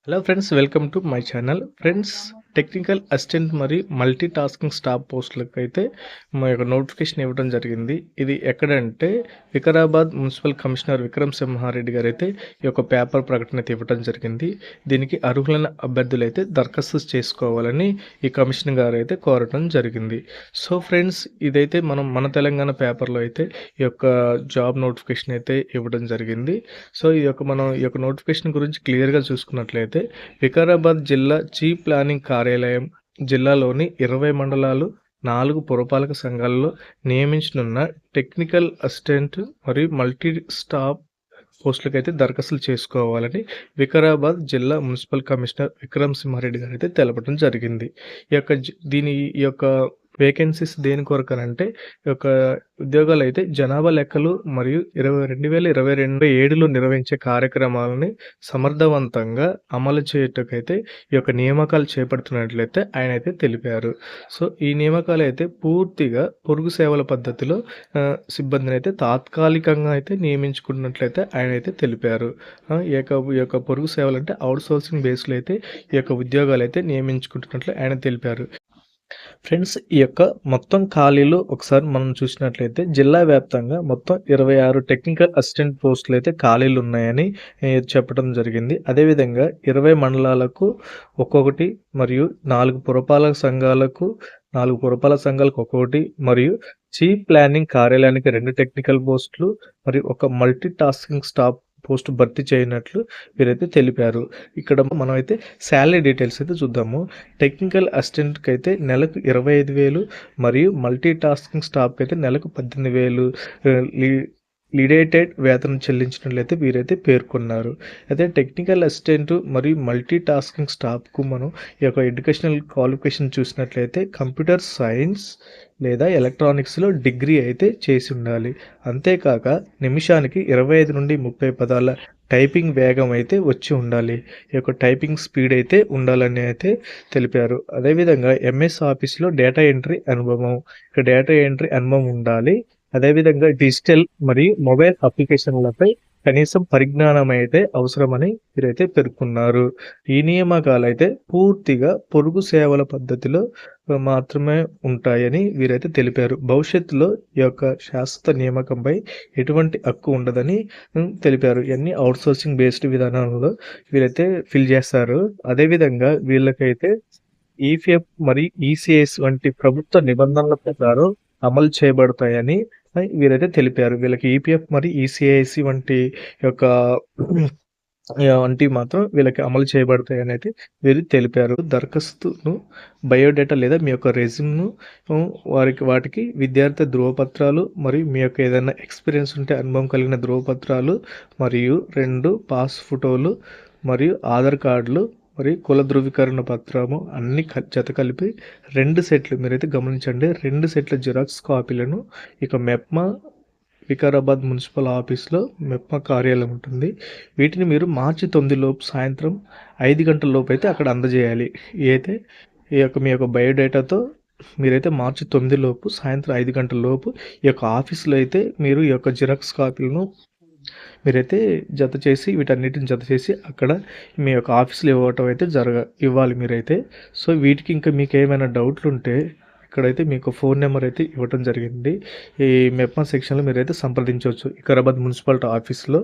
Hello friends, welcome to my channel. Friends, technical assistant మరియు multi tasking staff పోస్టులకు అయితే మా యొక్క నోటిఫికేషన్ ఇవ్వడం జరిగింది. ఇది ఎక్కడంటే వికారాబాద్ మున్సిపల్ కమిషనర్ విక్రమ్ సింహారెడ్డి గారు అయితే ఈ యొక్క పేపర్ ప్రకటన అయితే ఇవ్వడం జరిగింది. దీనికి అర్హులైన అభ్యర్థులు అయితే దరఖాస్తు చేసుకోవాలని ఈ కమిషనర్ గారు అయితే కోరడం జరిగింది. సో ఫ్రెండ్స్, ఇదైతే మన తెలంగాణ పేపర్లో అయితే ఈ యొక్క జాబ్ నోటిఫికేషన్ అయితే ఇవ్వడం జరిగింది. సో ఈ యొక్క నోటిఫికేషన్ గురించి క్లియర్గా చూసుకున్నట్లయితే వికారాబాద్ జిల్లా చీఫ్ ప్లానింగ్ కార్యాలయం జిల్లాలోని 20 మండలాలు 4 పురపాలక సంఘాలలో నియమించనున్న టెక్నికల్ అసిస్టెంట్ మరియు మల్టీ స్టాఫ్ పోస్టులకైతే దరఖాస్తులు చేసుకోవాలని వికారాబాద్ జిల్లా మున్సిపల్ కమిషనర్ విక్రమ్ సింహారెడ్డి గారు అయితే తెలపడం జరిగింది. ఈ యొక్క వేకెన్సీస్ దేని కొరకనంటే ఈ యొక్క ఉద్యోగాలు అయితే జనాభా లెక్కలు మరియు 2022-27లో నిర్వహించే కార్యక్రమాలని సమర్థవంతంగా అమలు చేయటకైతే ఈ యొక్క నియామకాలు చేపడుతున్నట్లయితే ఆయన అయితే తెలిపారు. సో ఈ నియామకాలు అయితే పూర్తిగా పొరుగు సేవల పద్ధతిలో సిబ్బందిని అయితే తాత్కాలికంగా అయితే నియమించుకున్నట్లయితే ఆయన అయితే తెలిపారు. ఈ యొక్క పొరుగు సేవలు అంటే అవుట్ సోర్సింగ్ బేస్లో అయితే ఈ యొక్క ఉద్యోగాలు అయితే నియమించుకుంటున్నట్లు ఆయన తెలిపారు. ఫ్రెండ్స్, ఈ యొక్క మొత్తం ఖాళీలు ఒకసారి మనం చూసినట్లయితే జిల్లా వ్యాప్తంగా మొత్తం 26 టెక్నికల్ అసిస్టెంట్ పోస్టులు అయితే ఖాళీలు ఉన్నాయని చెప్పడం జరిగింది. అదేవిధంగా 20 మండలాలకు ఒక్కొక్కటి మరియు 4 పురపాలక సంఘాలకు ఒక్కొక్కటి మరియు చీఫ్ ప్లానింగ్ కార్యాలయానికి 2 టెక్నికల్ పోస్టులు మరియు ఒక మల్టీ టాస్కింగ్ స్టాఫ్ పోస్ట్ భర్తీ చేయనట్లు వీరైతే తెలిపారు. ఇక్కడ మనమైతే శాలరీ డీటెయిల్స్ అయితే చూద్దాము. టెక్నికల్ అసిస్టెంట్కి అయితే నెలకు 25,000 మరియు మల్టీ టాస్కింగ్ స్టాఫ్కి అయితే నెలకు 18,000 లిడేటెడ్ వేతనం చెల్లించినట్లయితే వీరైతే పేర్కొన్నారు. అయితే టెక్నికల్ అసిస్టెంట్ మరియు మల్టీ టాస్కింగ్ స్టాఫ్కు మనం ఈ యొక్క ఎడ్యుకేషనల్ క్వాలిఫికేషన్ చూసినట్లయితే కంప్యూటర్ సైన్స్ లేదా ఎలక్ట్రానిక్స్లో డిగ్రీ అయితే చేసి ఉండాలి. అంతేకాక నిమిషానికి 25 నుండి 30 పదాల టైపింగ్ వేగం అయితే వచ్చి ఉండాలి. ఈ యొక్క టైపింగ్ స్పీడ్ అయితే ఉండాలని అయితే తెలిపారు. అదేవిధంగా ఎంఎస్ ఆఫీస్లో డేటా ఎంట్రీ అనుభవం ఉండాలి. అదేవిధంగా డిజిటల్ మరియు మొబైల్ అప్లికేషన్లపై కనీసం పరిజ్ఞానం అయితే అవసరమని వీరైతే పేర్కొన్నారు. ఈ నియామకాలు అయితే పూర్తిగా పొరుగు సేవల పద్ధతిలో మాత్రమే ఉంటాయని వీరైతే తెలిపారు. భవిష్యత్తులో ఈ యొక్క శాశ్వత నియామకంపై ఎటువంటి హక్కు ఉండదని తెలిపారు. ఇవన్నీ అవుట్సోర్సింగ్ బేస్డ్ విధానంలో వీరైతే ఫిల్ చేస్తారు. అదేవిధంగా వీళ్ళకైతే ఈపీఎఫ్ మరియు ఈసీఎస్ వంటి ప్రభుత్వ నిబంధనల ప్రకారం అమలు చేయబడతాయని వీరైతే తెలిపారు. వీళ్ళకి ఈపీఎఫ్ మరియు ఈసీఐసి వంటి యొక్క మాత్రం వీళ్ళకి అమలు చేయబడతాయని అయితే వీరు తెలిపారు. దరఖాస్తును బయోడేటా లేదా మీ యొక్క రెజ్యూమ్ను వాటికి విద్యార్థి ధృవపత్రాలు మరియు మీ యొక్క ఏదైనా ఎక్స్పీరియన్స్ ఉంటే అనుభవం కలిగిన ధృవపత్రాలు మరియు 2 పాస్ ఫోటోలు మరియు ఆధార్ కార్డులు మరియు కుల ధృవీకరణ పత్రము అన్ని జత కలిపి 2 సెట్లు మీరైతే గమనించండి. 2 సెట్ల జిరాక్స్ కాపీలను ఇక మెప్మా వికారాబాద్ మున్సిపల్ ఆఫీస్లో మెప్మా కార్యాలయం ఉంటుంది. వీటిని మీరు మార్చి 9 లోపు సాయంత్రం 5 గంటల లోపు అయితే అక్కడ అందజేయాలి. అయితే మీ యొక్క బయోడేటాతో మీరైతే మార్చి 9 లోపు సాయంత్రం 5 గంటల లోపు ఈ యొక్క ఆఫీస్లో అయితే మీరు ఈ యొక్క జిరాక్స్ కాపీలను మీరైతే వీటన్నిటిని జత చేసి అక్కడ మీ యొక్క ఆఫీస్లో ఇవ్వాలి మీరైతే. సో వీటికి ఇంకా మీకు ఏమైనా డౌట్లు ఉంటే ఇక్కడైతే మీకు ఫోన్ నెంబర్ అయితే ఇవ్వడం జరిగింది. ఈ మెప్మా సెక్షన్లో మీరైతే సంప్రదించవచ్చు. వికారాబాద్ మున్సిపాలిటీ ఆఫీస్లో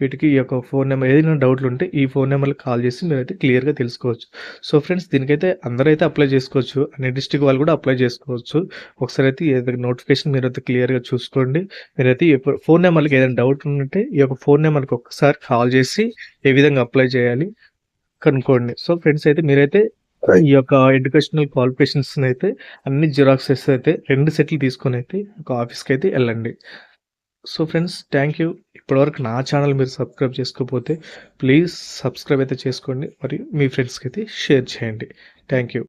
వీటికి ఈ యొక్క ఫోన్ నెంబర్ ఏదైనా డౌట్లు ఉంటే ఈ ఫోన్ నెంబర్కి కాల్ చేసి మీరైతే క్లియర్గా తెలుసుకోవచ్చు. సో ఫ్రెండ్స్, దీనికైతే అందరూ అయితే అప్లై చేసుకోవచ్చు. అన్ని డిస్ట్రిక్ట్ వాళ్ళు కూడా అప్లై చేసుకోవచ్చు. ఒకసారి అయితే ఏదైనా నోటిఫికేషన్ మీరైతే క్లియర్గా చూసుకోండి. మీరైతే ఫోన్ నెంబర్కి ఏదైనా డౌట్ ఉంటే ఈ యొక్క ఫోన్ నెంబర్కి ఒక్కసారి కాల్ చేసి ఏ విధంగా అప్లై చేయాలి కనుక్కోండి. సో ఫ్రెండ్స్, అయితే మీరైతే ఈ యొక్క ఎడ్యుకేషనల్ క్వాలిఫికేషన్స్ అయితే అన్ని జిరాక్సెస్ అయితే 2 సెట్లు తీసుకొని అయితే ఒక ఆఫీస్కి అయితే వెళ్ళండి. So friends, thank you. ఇప్పటివరకు నా ఛానల్ మీరు సబ్స్క్రైబ్ చేసుకోకపోతే ప్లీజ్ సబ్స్క్రైబ్ అయితే చేసుకోండి మరియు మీ ఫ్రెండ్స్కి అయితే షేర్ చేయండి. Thank you.